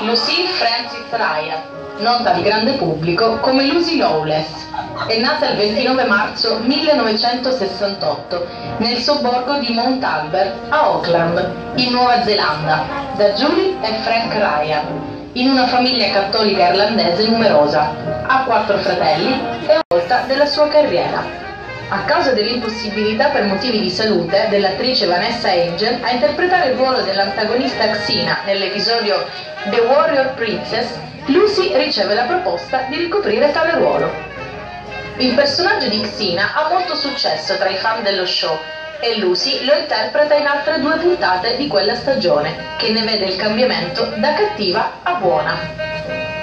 Lucy Frances Ryan, nota di grande pubblico come Lucy Lawless, è nata il 29 marzo 1968 nel sobborgo di Mount Albert a Auckland, in Nuova Zelanda, da Julie e Frank Ryan, in una famiglia cattolica irlandese numerosa. Ha 4 fratelli e una volta della sua carriera. A causa dell'impossibilità per motivi di salute dell'attrice Vanessa Angel a interpretare il ruolo dell'antagonista Xena nell'episodio The Warrior Princess, Lucy riceve la proposta di ricoprire tale ruolo. Il personaggio di Xena ha molto successo tra i fan dello show e Lucy lo interpreta in altre 2 puntate di quella stagione, che ne vede il cambiamento da cattiva a buona.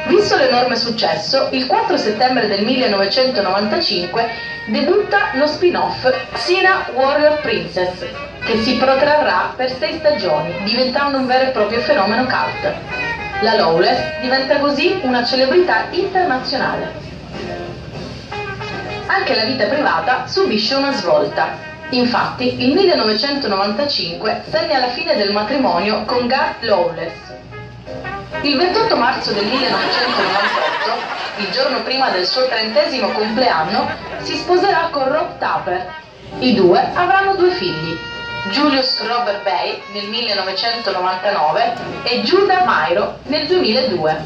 Visto l'enorme successo, il 4 settembre del 1995 debutta lo spin-off Xena Warrior Princess, che si protrarrà per 6 stagioni, diventando un vero e proprio fenomeno cult. La Lawless diventa così una celebrità internazionale. Anche la vita privata subisce una svolta. Infatti, il 1995 segna la fine del matrimonio con Garth Lawless. Il 28 marzo del 1998, il giorno prima del suo 30° compleanno, si sposerà con Rob Tapper. I due avranno 2 figli, Julius Robert Bay nel 1999 e Judah Myro nel 2002.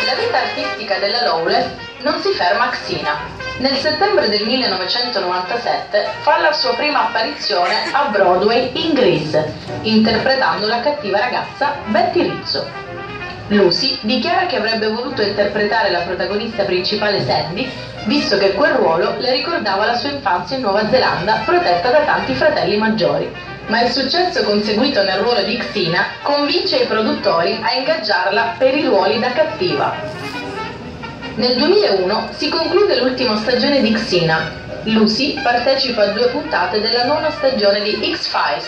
La vita artistica della Lawless non si ferma a Xena. Nel settembre del 1997 fa la sua prima apparizione a Broadway in Grease, interpretando la cattiva ragazza Betty Rizzo. Lucy dichiara che avrebbe voluto interpretare la protagonista principale Sandy, visto che quel ruolo le ricordava la sua infanzia in Nuova Zelanda, protetta da tanti fratelli maggiori. Ma il successo conseguito nel ruolo di Xena convince i produttori a ingaggiarla per i ruoli da cattiva. Nel 2001 si conclude l'ultima stagione di Xena. Lucy partecipa a 2 puntate della 9ª stagione di X-Files.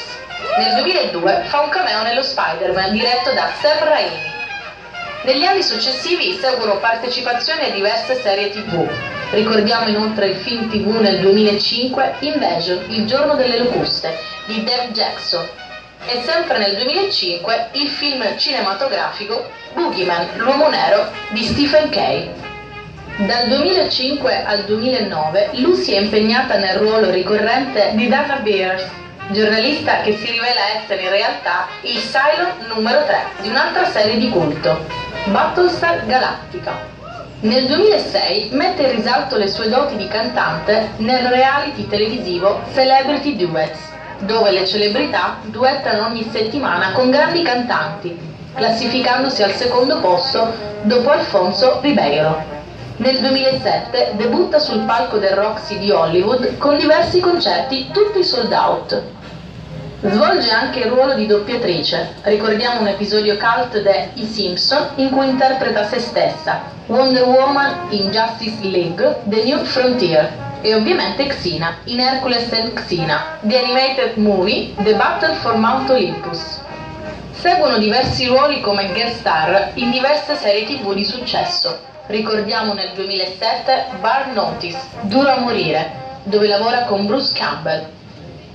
Nel 2002 fa un cameo nello Spider-Man diretto da Sam Raimi. Negli anni successivi seguono partecipazioni a diverse serie TV. Ricordiamo inoltre il film TV nel 2005 Invasion, il giorno delle locuste, di Dave Jackson. E sempre nel 2005 il film cinematografico Boogeyman, l'uomo nero di Stephen Kay. Dal 2005 al 2009 Lucy è impegnata nel ruolo ricorrente di Dana Beers, giornalista che si rivela essere in realtà il Cylon numero 3 di un'altra serie di culto, Battlestar Galactica. Nel 2006 mette in risalto le sue doti di cantante nel reality televisivo Celebrity Duets, dove le celebrità duettano ogni settimana con grandi cantanti, classificandosi al 2° posto dopo Alfonso Ribeiro. Nel 2007 debutta sul palco del Roxy di Hollywood con diversi concerti tutti sold out. Svolge anche il ruolo di doppiatrice. Ricordiamo un episodio cult de I Simpson in cui interpreta se stessa, Wonder Woman in Justice League, The New Frontier, e ovviamente Xena in Hercules and Xena, The Animated Movie, The Battle for Mount Olympus. Seguono diversi ruoli come guest star in diverse serie TV di successo. Ricordiamo nel 2007 Bar Notice, Duro a morire, dove lavora con Bruce Campbell.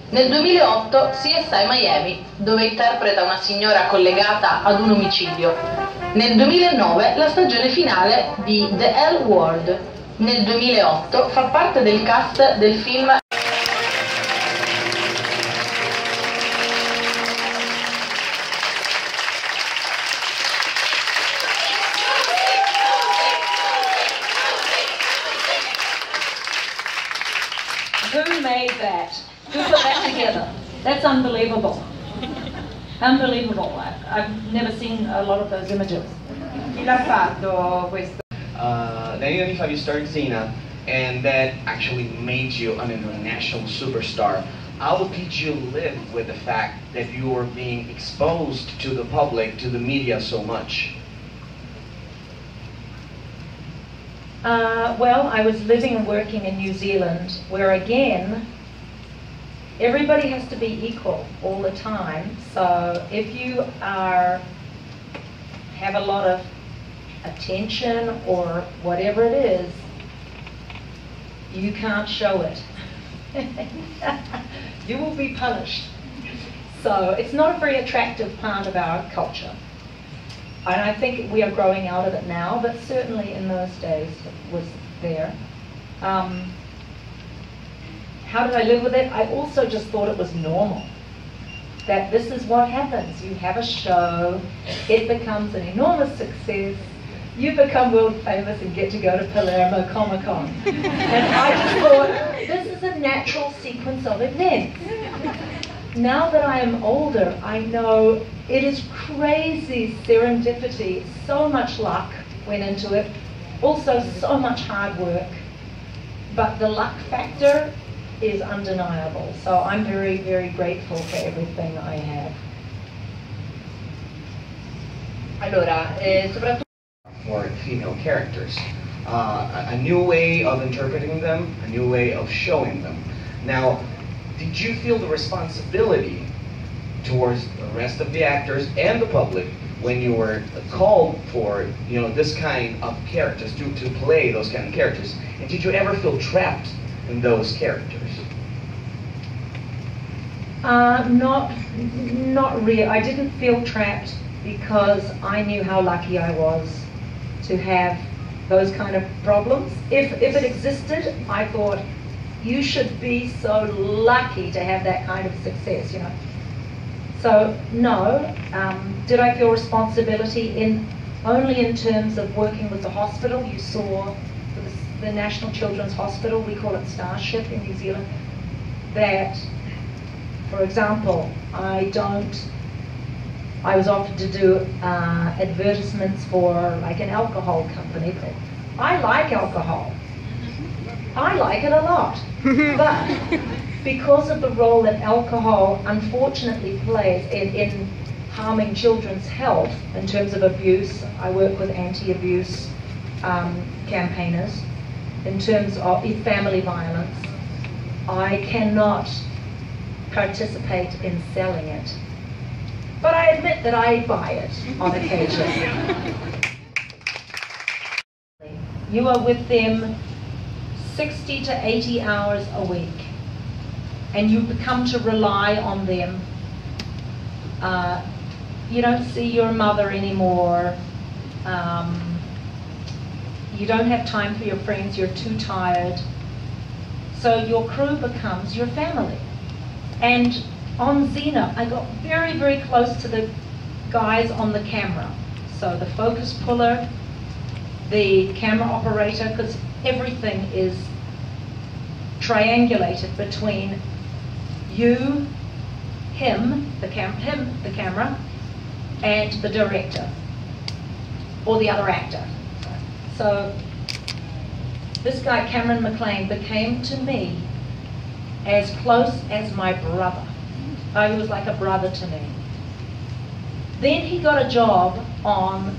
Nel 2008 CSI Miami, dove interpreta una signora collegata ad un omicidio. Nel 2009 la stagione finale di The L Word. Nel 2008 fa parte del cast del film Who made that? Who put that together? That's unbelievable. Unbelievable. I've never seen a lot of those images. Chi l'ha fatto questo? 1995 you started Xena, and that actually made you an international superstar. How did you live with the fact that you were being exposed to the public, to the media so much? Well, I was living and working in New Zealand, where again, everybody has to be equal all the time. So if you have a lot of attention or whatever it is, you can't show it. You will be punished. So it's not a very attractive part of our culture. And I think we are growing out of it now, but certainly in those days it was there. How did I live with it? I also just thought it was normal. That this is what happens. You have a show, it becomes an enormous success, you become world famous and get to go to Palermo Comic-Con. And I just thought, this is a natural sequence of events. Now that I am older, I know it is crazy serendipity. So much luck went into it. Also so much hard work. But the luck factor is undeniable. So I'm very, very grateful for everything I have. Allora, soprattutto For female characters. A new way of interpreting them, a new way of showing them. Now, did you feel the responsibility towards the rest of the actors and the public when you were called for, you know, this kind of characters, to play those kind of characters? And did you ever feel trapped in those characters? Not really. I didn't feel trapped because I knew how lucky I was to have those kind of problems. If it existed, I thought, you should be so lucky to have that kind of success, you know. So, no. Did I feel responsibility only in terms of working with the hospital? You saw the National Children's Hospital, we call it Starship in New Zealand, that, for example, I was offered to do advertisements for like an alcohol company. I like alcohol. I like it a lot. But because of the role that alcohol unfortunately plays in harming children's health in terms of abuse, I work with anti-abuse campaigners. In terms of family violence, I cannot participate in selling it. But I admit that I buy it on occasion. You are with them 60 to 80 hours a week, and you become to rely on them. You don't see your mother anymore. You don't have time for your friends, you're too tired. So your crew becomes your family. And on Xena, I got very, very close to the guys on the camera. So the focus puller, the camera operator, because everything is triangulated between you, him, the camera, and the director, or the other actor. So this guy, Cameron McLean, became to me as close as my brother. He was like a brother to me. Then he got a job on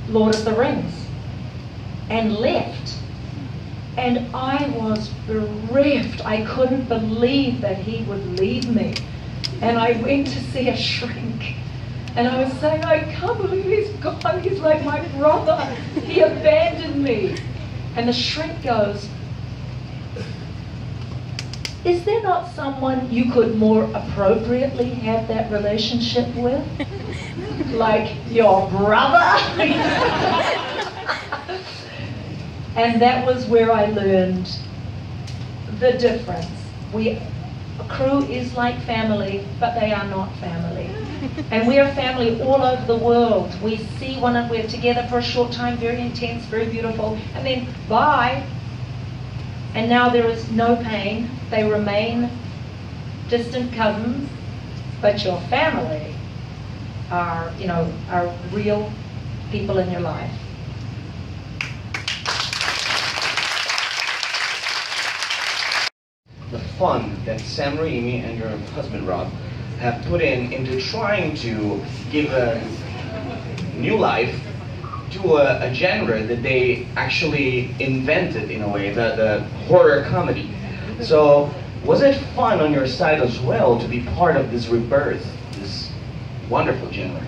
Lord of the Rings and left. And I was bereft. I couldn't believe that he would leave me. And I went to see a shrink. And I was saying, I can't believe he's gone. He's like my brother. He abandoned me. And the shrink goes, is there not someone you could more appropriately have that relationship with? Like your brother? And that was where I learned the difference. A crew is like family, but they are not family. And we are family all over the world. We see one another, we're together for a short time, very intense, very beautiful, and then bye. And now there is no pain. They remain distant cousins, but your family are, you know, are real people in your life. The fun that Sam Raimi and your husband Rob have put into trying to give a new life to a genre that they actually invented in a way, the horror comedy. So was it fun on your side as well to be part of this rebirth, this wonderful genre?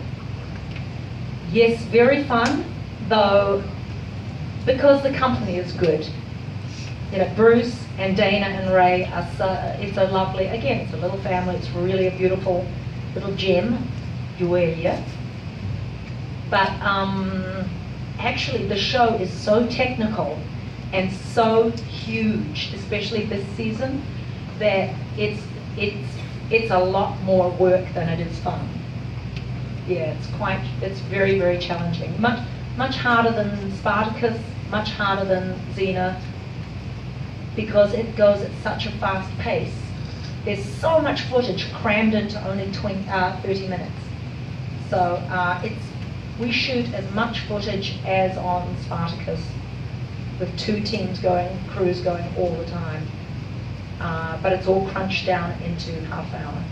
Yes, very fun, though, because the company is good. you know, Bruce and Dana and Ray are so, it's a lovely, again, it's a little family, it's really a beautiful little gem, Julia. But actually the show is so technical and so huge, especially this season, that it's a lot more work than it is fun. Yeah, it's very, very challenging. Much harder than Spartacus, much harder than Xena, because it goes at such a fast pace. There's so much footage crammed into only 30 minutes. So we shoot as much footage as on Spartacus, with 2 teams going, crews going all the time. But it's all crunched down into half an hour.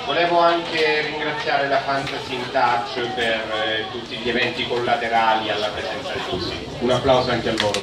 Volevo anche ringraziare la Fantasy in Touch per tutti gli eventi collaterali alla presenza di tutti. Un applauso anche a loro.